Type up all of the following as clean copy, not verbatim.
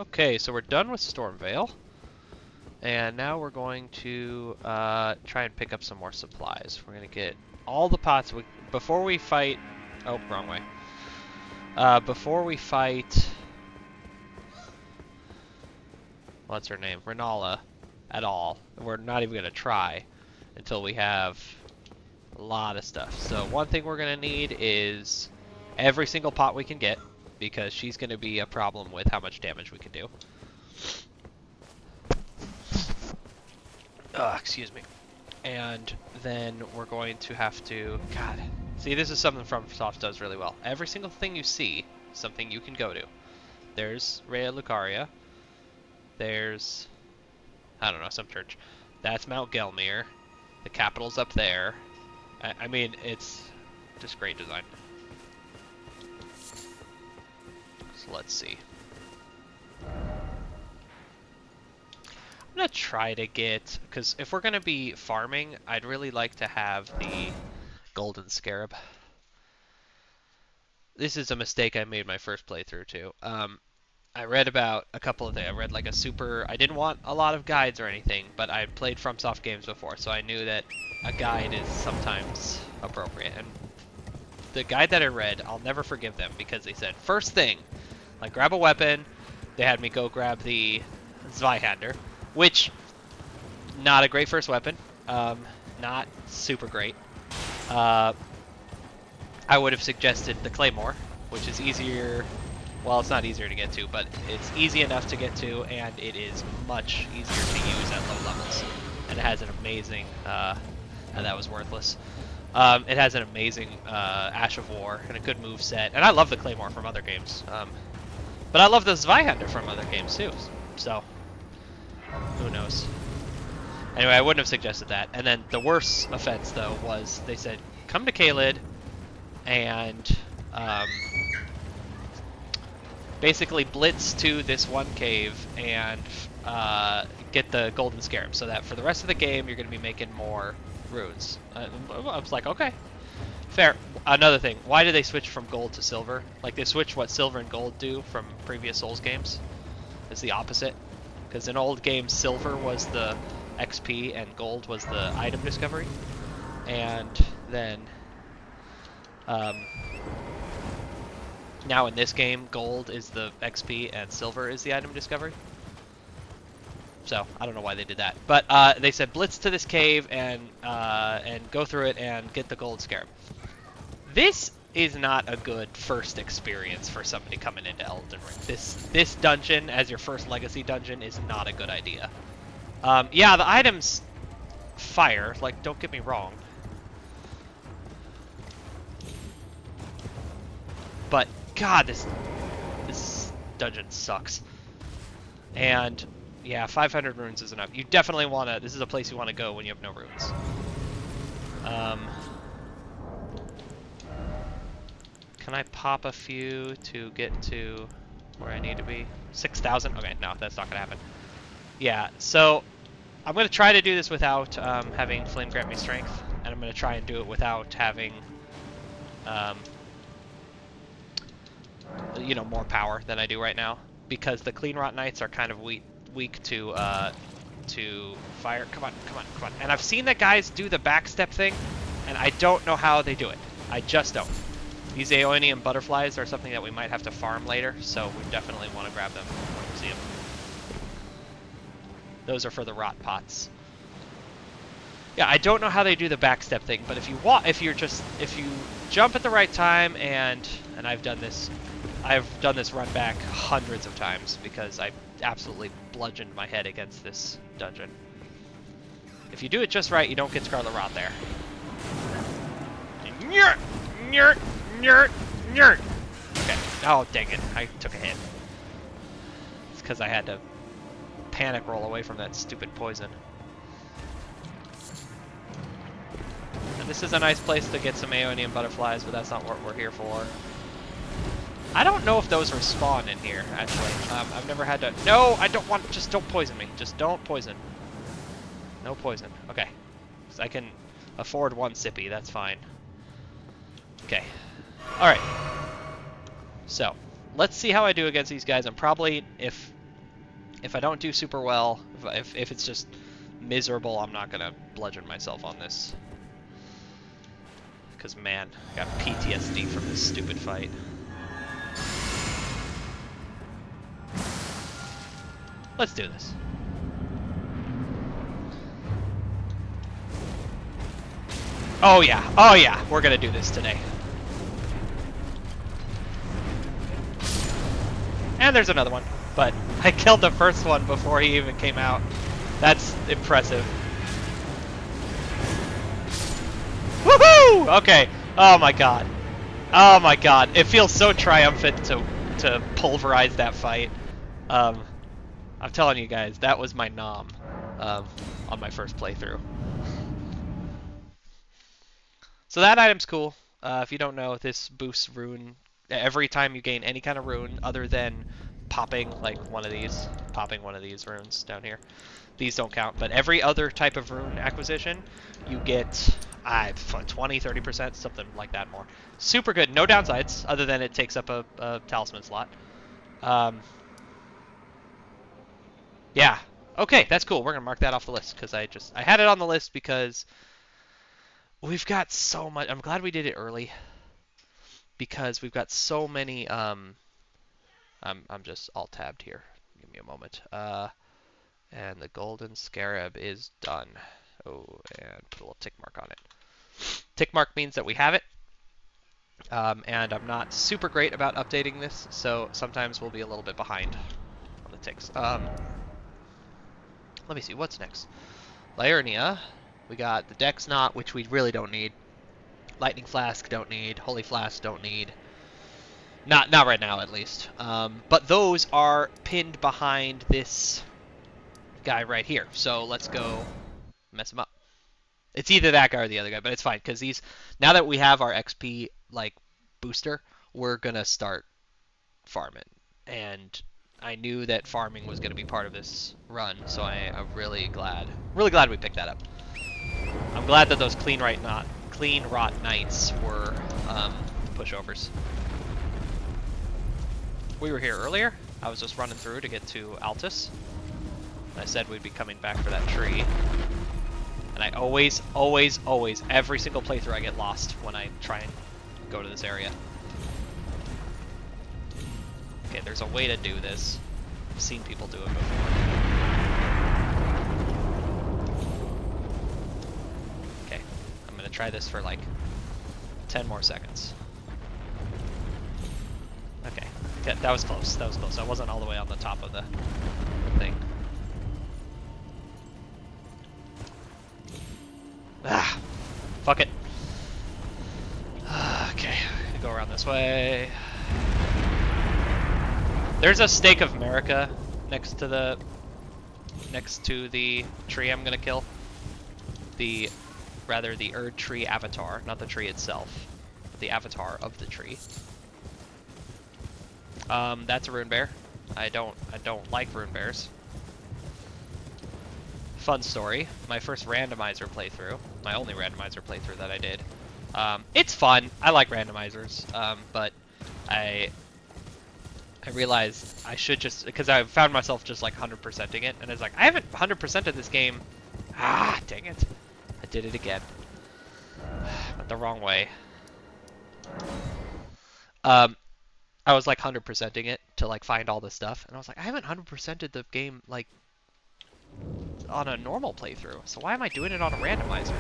Okay, so we're done with Stormvale. And now we're going to try and pick up some more supplies. We're going to get all the pots. Before we fight... Oh, wrong way. Before we fight... What's her name? Renala. At all. We're not even going to try until we have a lot of stuff. So one thing we're going to need is every single pot we can get, because she's going to be a problem with how much damage we can do. Excuse me. And then we're going to have to... God. See, this is something FromSoft does really well. Every single thing you see, something you can go to. There's Rhea Lucaria. There's... I don't know, some church. That's Mount Gelmir. The capital's up there. I mean, it's just great design. So let's see. I'm going to try to get... Because if we're going to be farming, I'd really like to have the Golden Scarab. This is a mistake I made my first playthrough, too. I read about a couple of things. I read like a super... I didn't want a lot of guides or anything, but I played FromSoft games before, so I knew that a guide is sometimes appropriate. And the guide that I read, I'll never forgive them, because they said, first thing, like grab a weapon. They had me go grab the Zweihander, which, not a great first weapon. Not super great. I would have suggested the Claymore, which is easier... Well, it's not easier to get to, but it's easy enough to get to, and it is much easier to use at low levels. And it has an amazing... that was worthless. It has an amazing Ash of War and a good move set. And I love the Claymore from other games. But I love the Zweihander from other games, too. So, who knows? Anyway, I wouldn't have suggested that. And then the worst offense, though, was they said, come to Caelid and... basically blitz to this one cave and get the Golden Scarab, so that for the rest of the game you're going to be making more runes. I was like, okay, fair. Another thing, why did they switch from gold to silver? Like, they switched what silver and gold do from previous Souls games. It's the opposite. Because in old games, silver was the XP and gold was the item discovery. And then... now in this game, gold is the XP and silver is the item discovery. So, I don't know why they did that. But they said blitz to this cave and go through it and get the gold scarab. This is not a good first experience for somebody coming into Elden Ring. This dungeon as your first legacy dungeon is not a good idea. Yeah, the items fire, like, don't get me wrong. But God, this dungeon sucks. And yeah, 500 runes is enough. You definitely want to... This is a place you want to go when you have no runes. Can I pop a few to get to where I need to be? 6,000? Okay, no, that's not going to happen. Yeah, so I'm going to try to do this without having Flame grant me strength. And I'm going to try and do it without having... you know, more power than I do right now, because the Clean Rot Knights are kind of weak to fire. Come on. And I've seen that guys do the backstep thing, and I don't know how they do it. I just don't. These Aeonian butterflies are something that we might have to farm later, so we definitely want to grab them when we see them. Those are for the rot pots. Yeah, I don't know how they do the backstep thing, but if you jump at the right time, and I've done this run back hundreds of times because I absolutely bludgeoned my head against this dungeon. If you do it just right, you don't get Scarlet Rot there. Okay. Oh, dang it. I took a hit. It's because I had to panic roll away from that stupid poison. And this is a nice place to get some Aeonian butterflies, but that's not what we're here for. I don't know if those respawn in here, actually. I've never had to... No, I don't want... Just don't poison me. Just don't poison. No poison. Okay. So I can afford one sippy. That's fine. Okay. Alright. So, let's see how I do against these guys. I'm probably... If If I don't do super well, if it's just miserable, I'm not gonna bludgeon myself on this. Because, man, I got PTSD from this stupid fight. Let's do this. Oh yeah, we're gonna do this today. And there's another one, but I killed the first one before he even came out. That's impressive. Woohoo! Okay. Oh my god. Oh my god. It feels so triumphant to pulverize that fight. I'm telling you guys, that was my nom on my first playthrough. So that item's cool. If you don't know, this boosts rune every time you gain any kind of rune other than popping like one of these runes down here. These don't count, but every other type of rune acquisition, you get 20, 30%, something like that more. Super good. No downsides other than it takes up a talisman slot. Yeah. Okay, that's cool. We're gonna mark that off the list because I had it on the list because we've got so much. I'm glad we did it early because we've got so many. I'm just alt tabbed here. Give me a moment. And the golden scarab is done. Oh, and put a little tick mark on it. Tick mark means that we have it. And I'm not super great about updating this, so sometimes we'll be a little bit behind on the ticks. Let me see, what's next? Liurnia. We got the Dex Knot, which we really don't need. Lightning Flask, don't need. Holy Flask, don't need. Not right now, at least. But those are pinned behind this guy right here. So let's go mess him up. It's either that guy or the other guy, but it's fine because now that we have our XP like booster, we're gonna start farming. And I knew that farming was gonna be part of this run, so I'm really glad we picked that up. I'm glad that those clean rot knights were pushovers. We were here earlier. I was just running through to get to Altus. I said we'd be coming back for that tree. And I always, every single playthrough I get lost when I try and go to this area. Okay, there's a way to do this. I've seen people do it before. Okay, I'm gonna try this for like 10 more seconds. Okay, yeah, that was close, I wasn't all the way on the top of the thing. Ah, fuck it. Okay, gonna go around this way. There's a Stake of America next to the tree I'm gonna kill. The Erd tree avatar, not the tree itself, but the avatar of the tree. That's a rune bear. I don't like rune bears. Fun story. My first randomizer playthrough, my only randomizer playthrough that I did. It's fun. I like randomizers, but I realized I should just, because I found myself just like 100%ing it, and I was like, I haven't 100%ed this game. Ah, dang it. I did it again. Went the wrong way. I was like 100%ing it to like find all this stuff, and I was like, I haven't 100%ed the game like on a normal playthrough, so why am I doing it on a randomizer?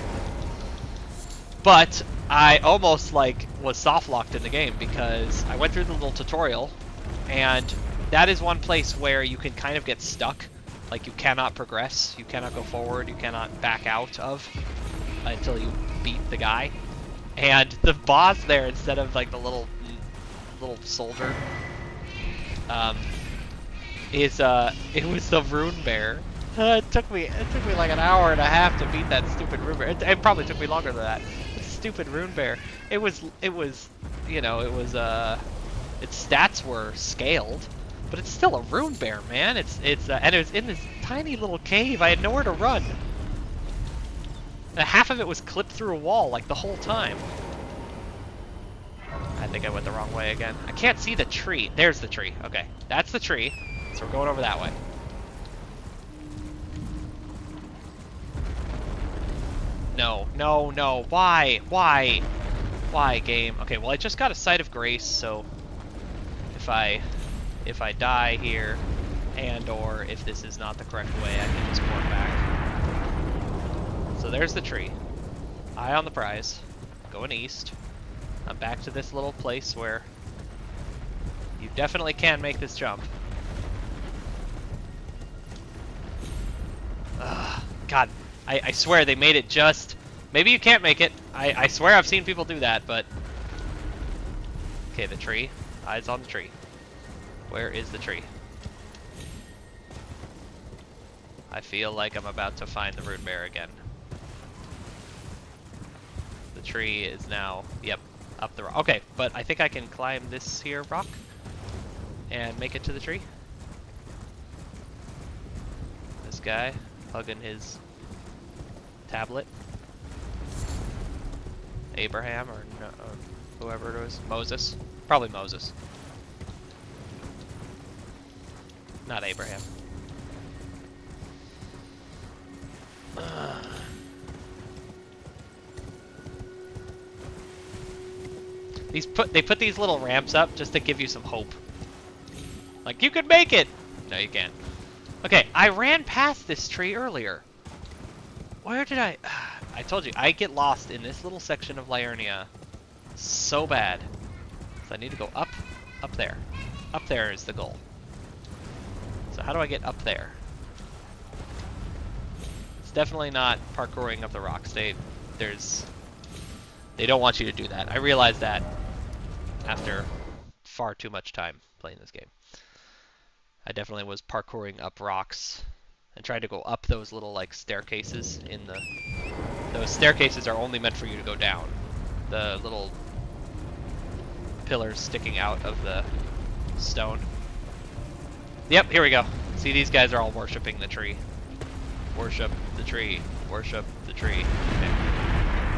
But I almost like was soft locked in the game because I went through the little tutorial, and that is one place where you can kind of get stuck. Like you cannot progress, you cannot go forward, you cannot back out of until you beat the guy. And the boss there, instead of like the little soldier, it was the rune bear. It took me like an hour and a half to beat that stupid rune bear. It probably took me longer than that. Stupid rune bear. It was you know, its stats were scaled, but it's still a rune bear, man. And it was in this tiny little cave. I had nowhere to run. And half of it was clipped through a wall like the whole time. I think I went the wrong way again. I can't see the tree. There's the tree. Okay, that's the tree. So we're going over that way. No, no, no. Why? Why? Why, game? Okay, well, I just got a Sight of Grace, so if I die here, and or if this is not the correct way, I can just port back. So there's the tree. Eye on the prize. Going east. I'm back to this little place where you definitely can make this jump. Ugh, God, I swear they made it just... Maybe you can't make it. I swear I've seen people do that, but... Okay, the tree. Eyes on the tree. Where is the tree? I feel like I'm about to find the rune bear again. The tree is now... Yep, up the rock. Okay, but I think I can climb this here rock and make it to the tree. This guy hugging his tablet. Abraham or no, whoever it was. Moses. Probably Moses. Not Abraham. They put these little ramps up just to give you some hope. Like, you could make it! No, you can't. Okay, I ran past this tree earlier. Where did I... I told you, I get lost in this little section of Liurnia so bad. So I need to go up there. Up there is the goal. So how do I get up there? It's definitely not parkouring up the rocks. They don't want you to do that. I realized that after far too much time playing this game. I definitely was parkouring up rocks and tried to go up those little like staircases in the... Those staircases are only meant for you to go down. The little pillars sticking out of the stone. Yep, here we go. See, these guys are all worshipping the tree. Worship the tree. Worship the tree. Okay.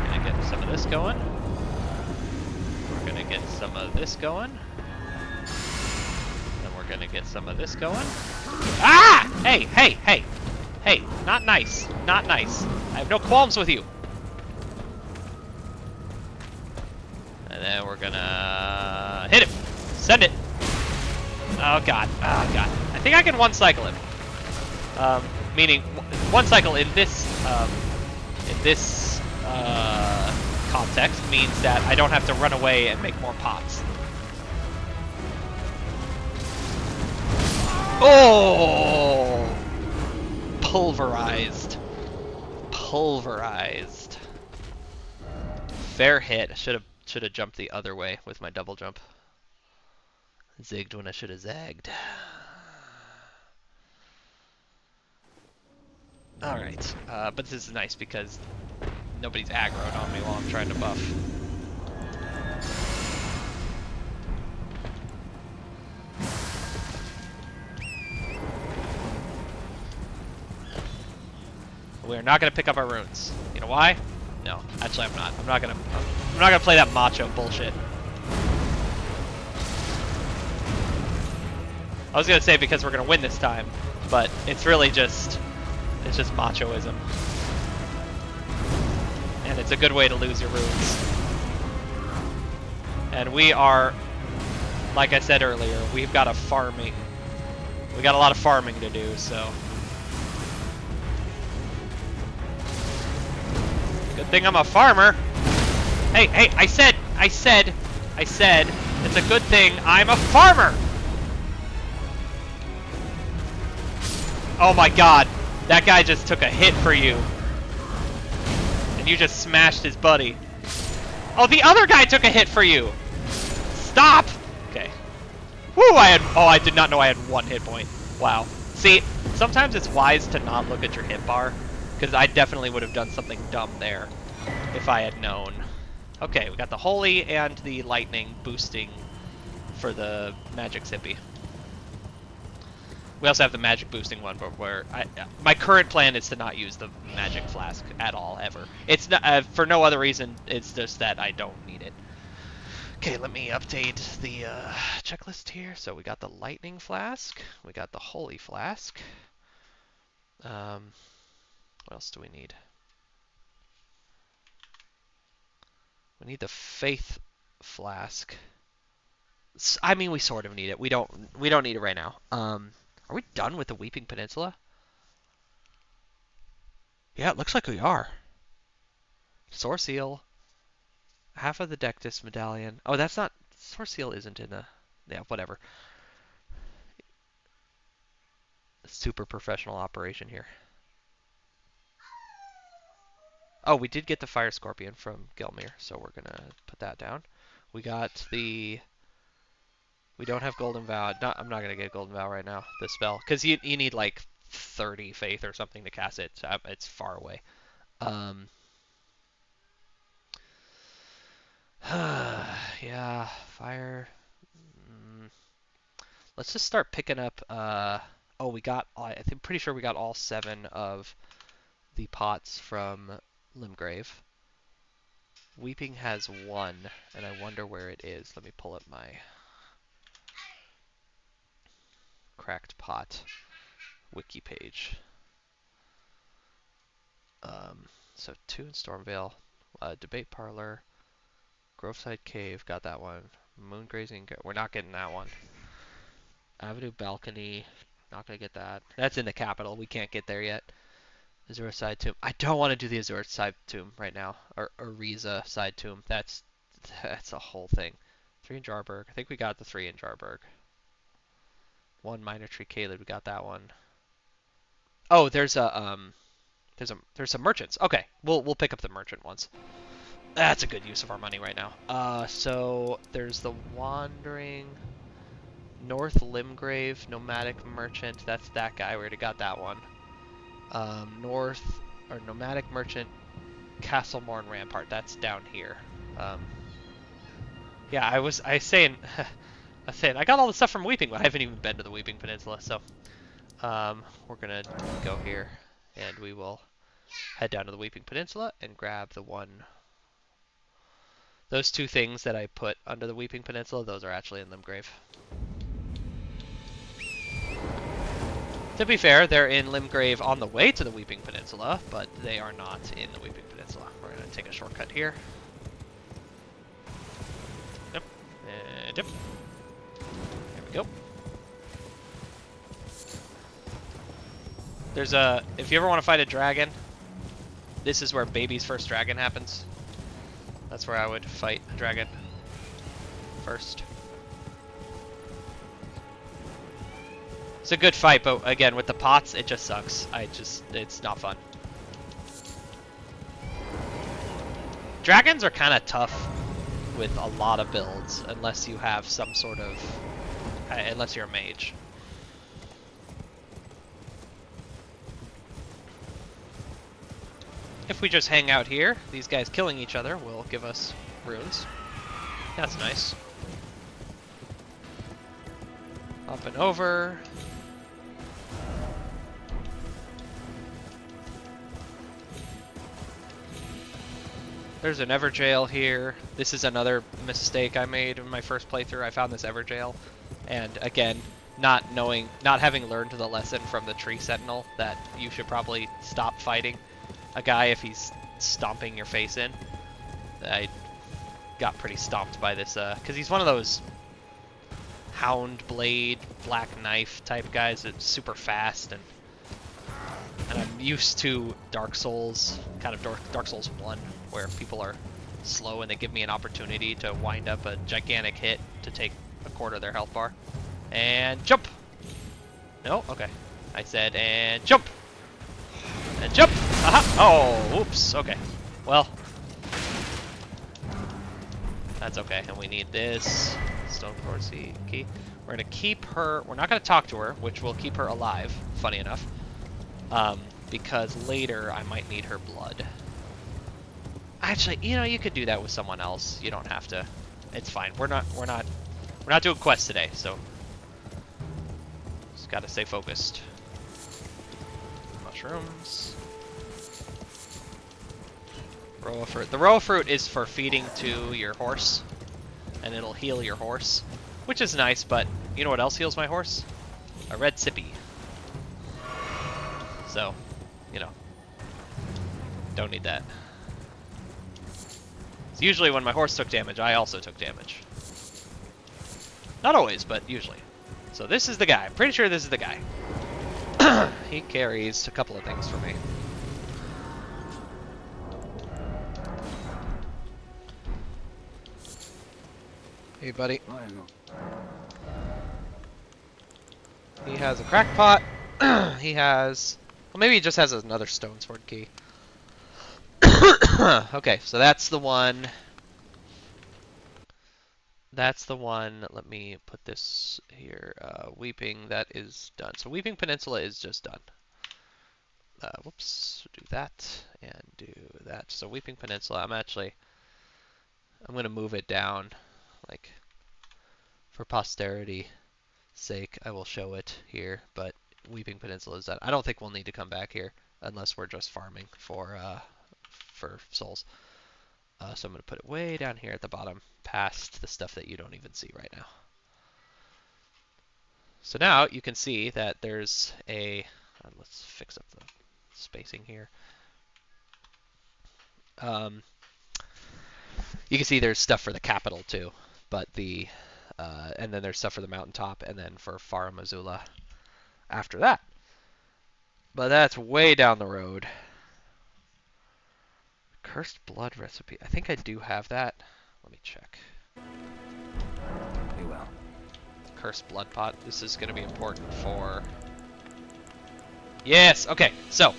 Gonna get some of this going. We're gonna get some of this going. Then we're gonna get some of this going. Ah! Hey, hey, hey! Hey, not nice. Not nice. I have no qualms with you. And then we're gonna hit him. Send it. Oh god. Oh god. I think I can one cycle him. Meaning one cycle in this context means that I don't have to run away and make more pots. Oh! Pulverized. Pulverized. Fair hit. Should have jumped the other way with my double jump. Zigged when I should have zagged. Alright, but this is nice because nobody's aggroed on me while I'm trying to buff. We're not gonna pick up our runes. You know why? No, actually I'm not. I'm not gonna play that macho bullshit. I was gonna say because we're gonna win this time, but it's really just... It's just machoism. And it's a good way to lose your runes. And we are, like I said earlier, we've got a farming. We got a lot of farming to do, so. Good thing I'm a farmer. Hey, hey, I said, it's a good thing I'm a farmer! Oh my god. That guy just took a hit for you. And you just smashed his buddy. Oh, the other guy took a hit for you! Stop! Okay. Woo, I did not know I had 1 hit point. Wow. See, sometimes it's wise to not look at your hit bar, because I definitely would have done something dumb there if I had known. Okay, we got the holy and the lightning boosting for the magic sippy. We also have the magic boosting one, but where my current plan is to not use the magic flask at all, ever. It's not, for no other reason, it's just that I don't need it. Okay, let me update the checklist here. So we got the lightning flask, we got the holy flask. What else do we need? We need the Faith Flask. I mean, we sort of need it. We don't need it right now. Are we done with the Weeping Peninsula? Yeah, it looks like we are. Source Seal. Half of the Dectus Medallion. Oh, that's not... Source Seal isn't in the... Yeah, whatever. Super professional operation here. Oh, we did get the Fire Scorpion from Gelmir, so we're gonna put that down. We got the... We don't have Golden Vow. I'm not gonna get Golden Vow right now, the spell. Because you need like 30 Faith or something to cast it. So it's far away. Yeah, fire. Let's just start picking up. Oh, we got. I think pretty sure we got all 7 of the pots from Limgrave. Weeping has 1, and I wonder where it is. Let me pull up my cracked pot wiki page. So 2 in Stormvale, Debate Parlor, Groveside Cave, got that one. Moon Grazing, we're not getting that one. Avenue Balcony, not gonna get that. That's in the capital, we can't get there yet. Azure Side Tomb, I don't want to do the Azure Side Tomb right now, or Ariza Side Tomb. That's a whole thing. 3 in Jarburg, I think we got the 3 in Jarburg. 1 Minor Tree Caelid, we got that one. Oh, there's some merchants. Okay, we'll pick up the merchant ones. That's a good use of our money right now. So there's the Wandering North Limgrave Nomadic Merchant. That's that guy. We already got that one. Nomadic Merchant Castlemorn Rampart. That's down here. Yeah, I was saying I got all the stuff from Weeping, but I haven't even been to the Weeping Peninsula. So we're gonna go here, and we will head down to the Weeping Peninsula and grab the one. Those 2 things that I put under the Weeping Peninsula, those are actually in Limgrave. To be fair, they're in Limgrave on the way to the Weeping Peninsula, but they are not in the Weeping Peninsula. We're going to take a shortcut here. Yep. And yep. There we go. There's a... If you ever want to fight a dragon, this is where Baby's first dragon happens. That's where I would fight a dragon first. It's a good fight, but again, with the pots, it just sucks. It's not fun. Dragons are kind of tough with a lot of builds, unless you have some sort of... unless you're a mage. If we just hang out here, these guys killing each other will give us runes. That's nice. Up and over. There's an Everjail here. This is another mistake I made in my first playthrough. I found this Everjail, and again, not having learned the lesson from the Tree Sentinel that you should probably stop fighting a guy if he's stomping your face in. I got pretty stomped by this, because he's one of those Hound Blade, Black Knife type guys that's super fast, and I'm used to Dark Souls, kind of Dark Souls 1, where people are slow and they give me an opportunity to wind up a gigantic hit to take a quarter of their health bar. And jump! No? Okay. I said, and jump! And jump! Aha! Oh, oops. Okay. Well. That's okay. And we need this Stone Cord Key. We're going to keep her... We're not going to talk to her, which will keep her alive, funny enough. Because later I might need her blood. Actually, you know, you could do that with someone else. You don't have to. It's fine. We're not doing quests today, so just got to stay focused. Mushrooms. Roa fruit. The Roa fruit is for feeding to your horse, and it'll heal your horse, which is nice, but you know what else heals my horse? A red sippy. So, you know, don't need that. Usually when my horse took damage, I also took damage. Not always, but usually. So this is the guy. I'm pretty sure this is the guy. He carries a couple of things for me. Hey, buddy. He has a crackpot. He has... Well, maybe he just has another stone sword key. Okay, so that's the one. That's the one. Let me put this here. Weeping, that is done. So Weeping Peninsula is just done. Whoops. Do that and do that. So Weeping Peninsula, I'm going to move it down, like, for posterity sake. I will show it here, but Weeping Peninsula is done. I don't think we'll need to come back here unless we're just farming for souls. So I'm going to put it way down here at the bottom, past the stuff that you don't even see right now. So now you can see that there's a... let's fix up the spacing here. You can see there's stuff for the capital too, but and then there's stuff for the mountaintop, and then for Fara Missoula after that. But that's way down the road. Cursed blood recipe. I think I do have that. Let me check. You will. Cursed blood pot. This is going to be important for... Yes! Okay, so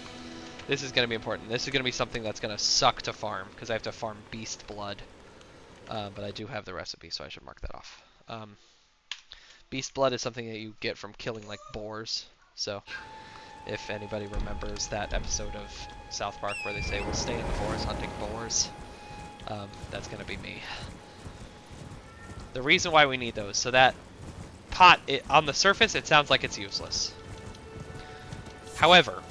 this is going to be important. This is going to be something that's going to suck to farm, because I have to farm beast blood. But I do have the recipe, so I should mark that off. Beast blood is something that you get from killing, like, boars. So if anybody remembers that episode of South Park where they say, we'll stay in the forest hunting boars, that's going to be me. The reason why we need those, so that pot, on the surface, it sounds like it's useless. However,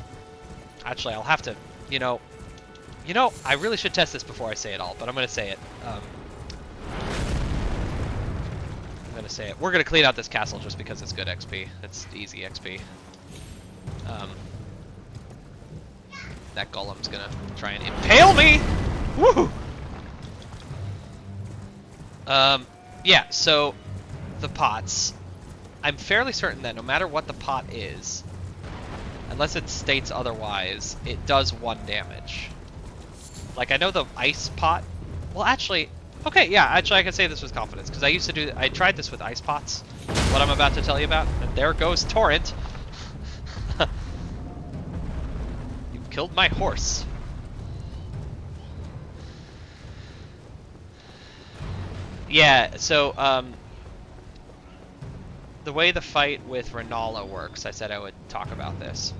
actually, I'll have to, I really should test this before I say it all, but I'm going to say it. I'm going to say it. We're going to clean out this castle just because it's good XP. It's easy XP. That golem's going to try and impale me! Woo! Yeah, so the pots. I'm fairly certain that no matter what the pot is, unless it states otherwise, it does 1 damage. Like, I know the ice pot... Well, actually... Okay, yeah, actually I can say this with confidence, because I tried this with ice pots, what I'm about to tell you about, and there goes Torrent. You killed my horse. Yeah, so, the way the fight with Renala works, I said I would talk about this,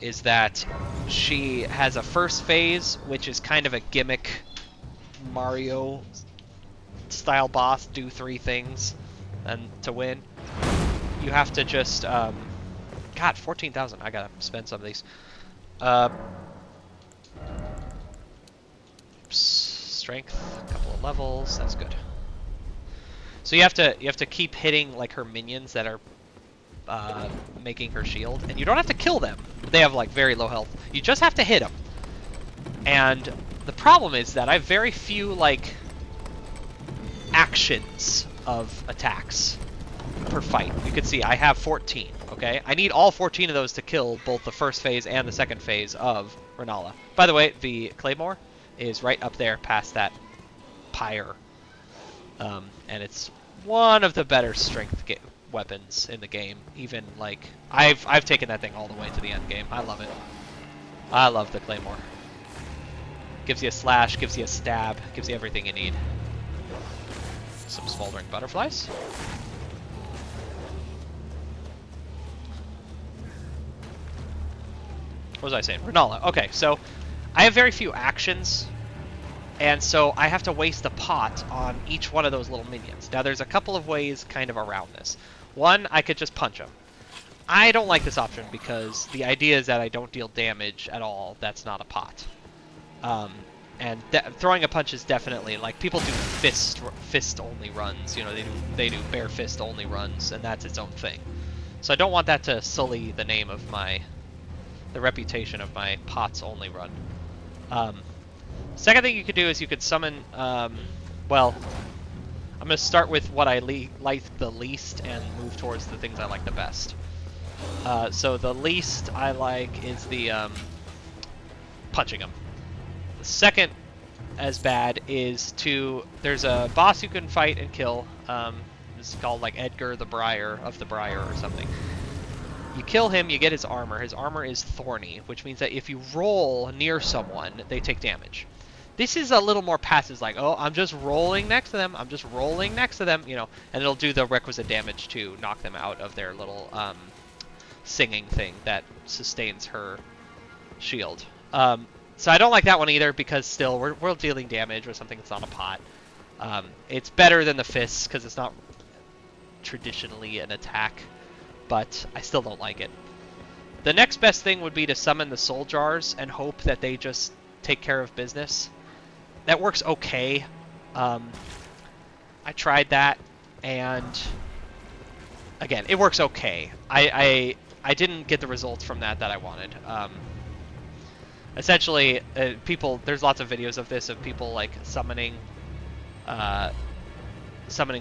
is that she has a first phase, which is kind of a gimmick Mario style boss, do 3 things and to win. You have to just, God, 14,000, I gotta spend some of these. Strength, a couple of levels, that's good. So you have to keep hitting like her minions that are making her shield, and you don't have to kill them. They have like very low health. You just have to hit them. And the problem is that I have very few like actions of attacks per fight. You can see I have 14. Okay, I need all 14 of those to kill both the first phase and the second phase of Renala. By the way, the Claymore is right up there past that pyre. And it's one of the better strength weapons in the game. Even like I've taken that thing all the way to the end game. I love it. I love the Claymore. Gives you a slash, gives you a stab, gives you everything you need. Some smoldering butterflies. What was I saying? Renala. Okay, so I have very few actions. And so I have to waste a pot on each one of those little minions. Now there's a couple of ways kind of around this. One, I could just punch them. I don't like this option because the idea is that I don't deal damage at all. That's not a pot. And throwing a punch is definitely, like, people do fist only runs. You know, they do bare fist only runs, and that's its own thing. So I don't want that to sully the name of the reputation of my pots only run. Second thing you could do is you could summon, well, I'm going to start with what I like the least and move towards the things I like the best. So the least I like is the punching them. The second as bad is there's a boss you can fight and kill. It's called like Edgar the Briar of the Briar or something. You kill him, you get his armor. His armor is thorny, which means that if you roll near someone, they take damage. This is a little more passive, like, oh, I'm just rolling next to them, I'm just rolling next to them, you know, and it'll do the requisite damage to knock them out of their little singing thing that sustains her shield. So I don't like that one either, because still, we're dealing damage with something that's not a pot. It's better than the fists, because it's not traditionally an attack, but I still don't like it. The next best thing would be to summon the soul jars and hope that they just take care of business. That works okay. I tried that, and again, it works okay. I didn't get the results from that I wanted. Essentially, there's lots of videos of this, of people like summoning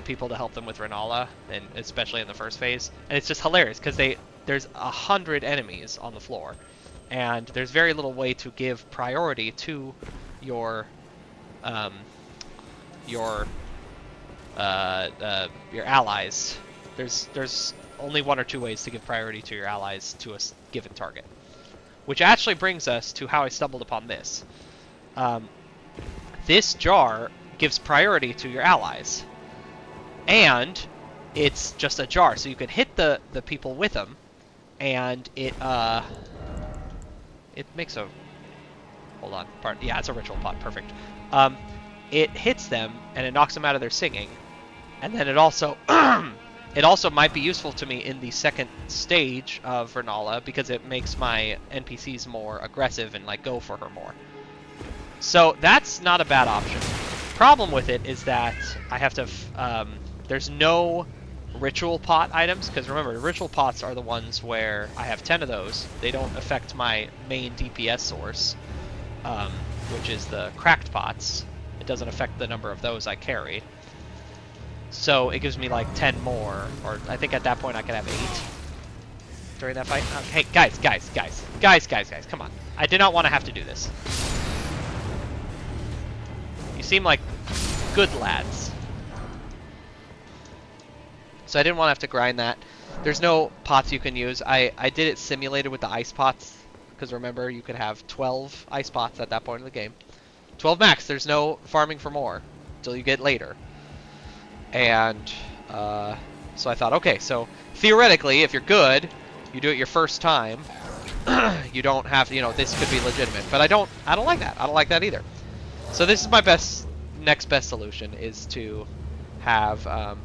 people to help them with Renala, and especially in the first phase. And it's just hilarious because there's 100 enemies on the floor, and there's very little way to give priority to your allies. There's only one or two ways to give priority to your allies to a given target. Which actually brings us to how I stumbled upon this. This jar gives priority to your allies. And it's just a jar, so you can hit the people with them, and it makes a... Hold on. Yeah, it's a ritual pot. Perfect. It hits them, and it knocks them out of their singing. And then it also... It also might be useful to me in the second stage of Renala, because it makes my NPCs more aggressive and like go for her more. So that's not a bad option. Problem with it is that I have to... there's no ritual pot items, because remember, ritual pots are the ones where I have 10 of those. They don't affect my main DPS source, which is the cracked pots. It doesn't affect the number of those I carry. So it gives me like 10 more, or I think at that point I could have 8 during that fight. Hey, guys, come on. I did not want to have to do this. You seem like good lads. So I didn't want to have to grind that. There's no pots you can use. I did it simulated with the ice pots, because remember, you could have 12 ice pots at that point in the game. 12 max, there's no farming for more until you get later. And so I thought, okay, so theoretically, if you're good, you do it your first time, you don't have, you know, this could be legitimate. But I don't like that. I don't like that either. So this is my next best solution, is to have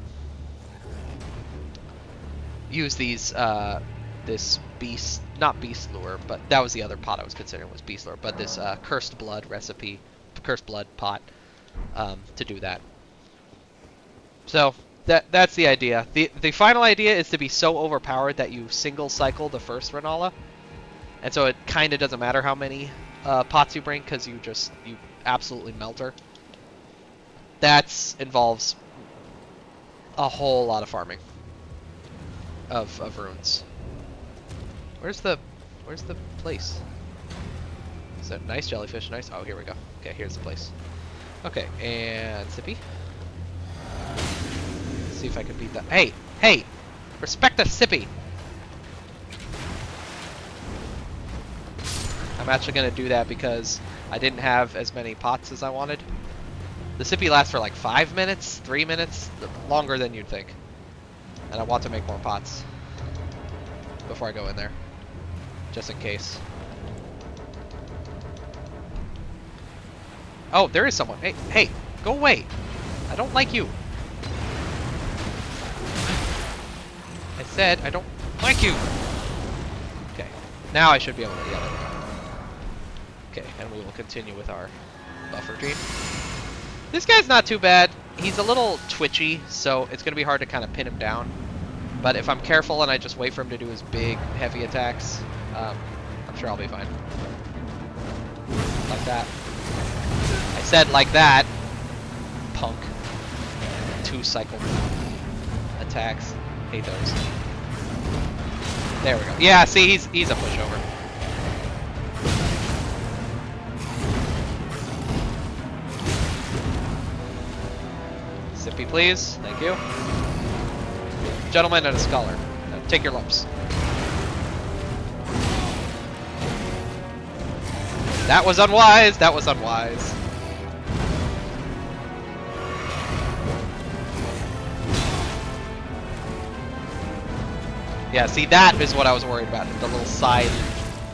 use these this beast, not beast lure, but that was the other pot I was considering was beast lure, but this cursed blood pot to do that. So that's the idea. The final idea is to be so overpowered that you single cycle the first Renala, and so it kind of doesn't matter how many pots you bring, because you absolutely melt her. That involves a whole lot of farming of runes. Where's the place? Is that nice jellyfish? Nice. Oh, here we go. Okay, here's the place. Okay, and Sippy. Let's see if I can beat that. Hey! Respect the Sippy! I'm actually going to do that because I didn't have as many pots as I wanted. The Sippy lasts for like 5 minutes, 3 minutes, longer than you'd think. And I want to make more pots before I go in there, just in case. Oh, there is someone. Hey, go away. I don't like you. I said I don't like you. Okay, now I should be able to yell it. Okay, and we will continue with our buffer dream. This guy's not too bad. He's a little twitchy, so it's going to be hard to kind of pin him down. But if I'm careful and I just wait for him to do his big, heavy attacks, I'm sure I'll be fine. Like that. I said like that. Punk. 2-cycle attacks. Hate those. There we go. Yeah, see, he's a pushover. Sippy, please. Thank you. Gentleman and a scholar. Now, take your lumps. That was unwise. That was unwise. Yeah, see, that is what I was worried about. The little side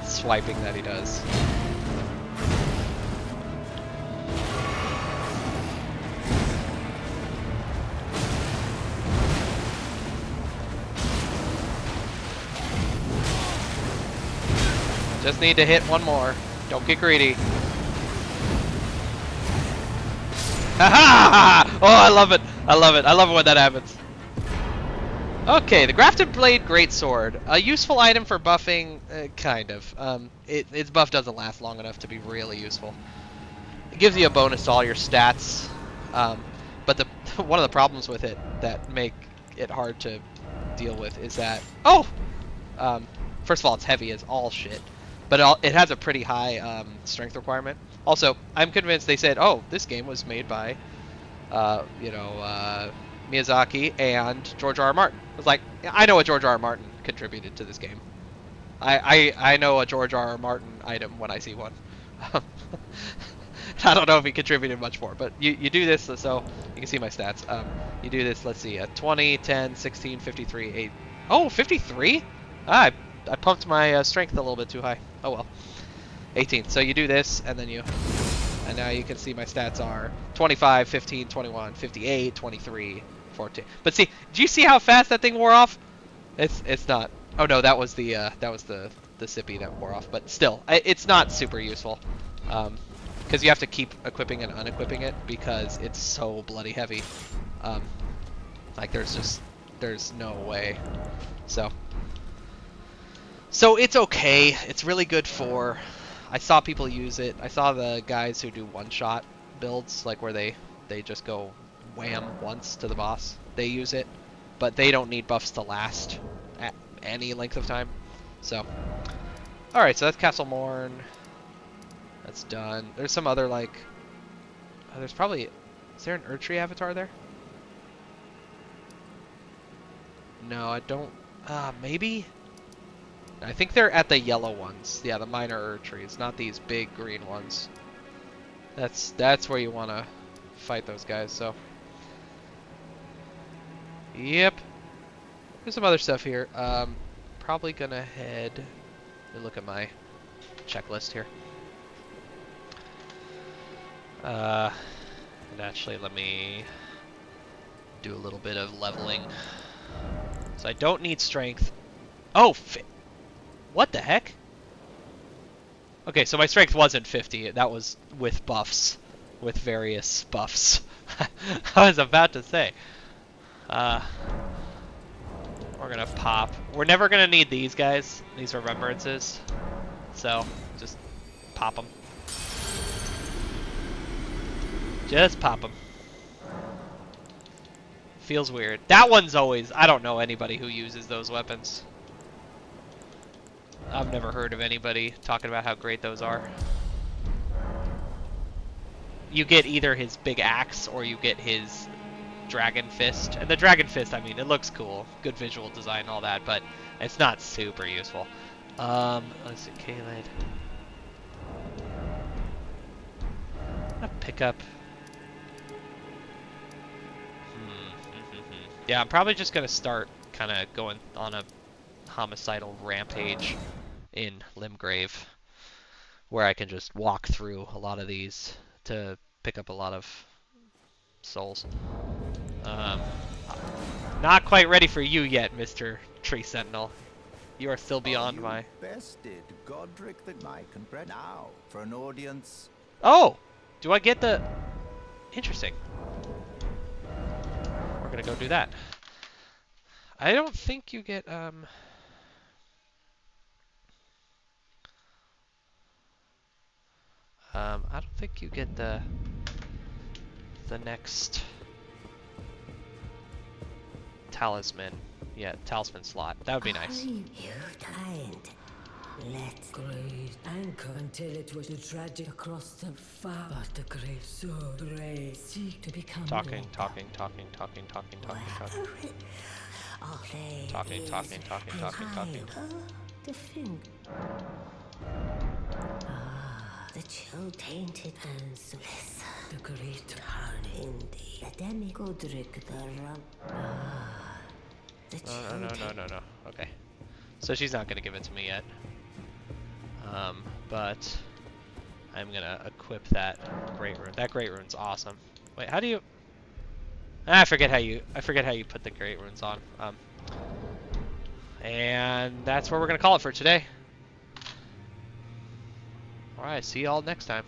swiping that he does. Just need to hit one more. Don't get greedy. Ha ha! Oh, I love it. I love it. I love it when that happens. Okay, the Grafted Blade Greatsword. A useful item for buffing, kind of. Its buff doesn't last long enough to be really useful. It gives you a bonus to all your stats, but one of the problems with it that make it hard to deal with is that, first of all, it's heavy as all shit, but it has a pretty high strength requirement. Also, I'm convinced they said, oh, this game was made by, Miyazaki and George R. R. Martin. I was like, I know what George R. R. Martin contributed to this game. I know a George R. R. Martin item when I see one. I don't know if he contributed much more, but you do this, so you can see my stats. You do this, let's see, 20, 10, 16, 53, 8. Oh, 53? I pumped my strength a little bit too high. Oh well. 18. So you do this, and then and now you can see my stats are 25, 15, 21, 58, 23, 14. But see, do you see how fast that thing wore off? It's not. Oh no, that was the sippy that wore off. But still, it's not super useful. Because you have to keep equipping and unequipping it because it's so bloody heavy. Like there's no way. So it's okay. It's really good for. I saw people use it. I saw the guys who do one-shot builds, like where they just go wham once to the boss. They use it, but they don't need buffs to last at any length of time. So, all right. So that's Castle Morn. That's done. There's some other like. There's probably. Is there an Erdtree avatar there? No, I don't. Maybe. I think they're at the yellow ones. Yeah, the minor Erdtrees, not these big green ones. That's where you want to fight those guys. So. Yep. There's some other stuff here. Probably gonna head. Let me look at my checklist here. And actually, let me do a little bit of leveling. So I don't need strength. Oh, what the heck? Okay, so my strength wasn't 50. That was with buffs, with various buffs. I was about to say. We're gonna pop. We're never gonna need these guys, these remembrances. So just pop them. Just pop them. Feels weird. That one's always... I don't know anybody who uses those weapons. I've never heard of anybody talking about how great those are. You get either his big axe or you get his dragon fist. And the dragon fist, I mean, it looks cool. Good visual design, all that, but it's not super useful. Let's see, Kaled. I'm gonna pick up... Yeah, I'm probably just gonna start kind of going on a homicidal rampage in Limgrave, where I can just walk through a lot of these to pick up a lot of souls. Not quite ready for you yet, Mr. Tree Sentinel. You are still beyond my... Bested Godric the Nikenbred now for an audience. Oh! Do I get the... Interesting. We're gonna go do that. I don't think you get, I don't think you get the... the next talisman. Yeah, talisman slot. That would be nice. You kind. Let's great anchor until it was tragic across the far. But the great so brave seek to become Talking. Talking, the thing. The chill tainted and listen. The great heart in the demigodric the rum. The chill No. Okay. So she's not gonna give it to me yet. But I'm gonna equip that great rune. That great rune's awesome. Wait, how do you? I forget how you put the great runes on. And that's where we're gonna call it for today. All right, see y'all next time.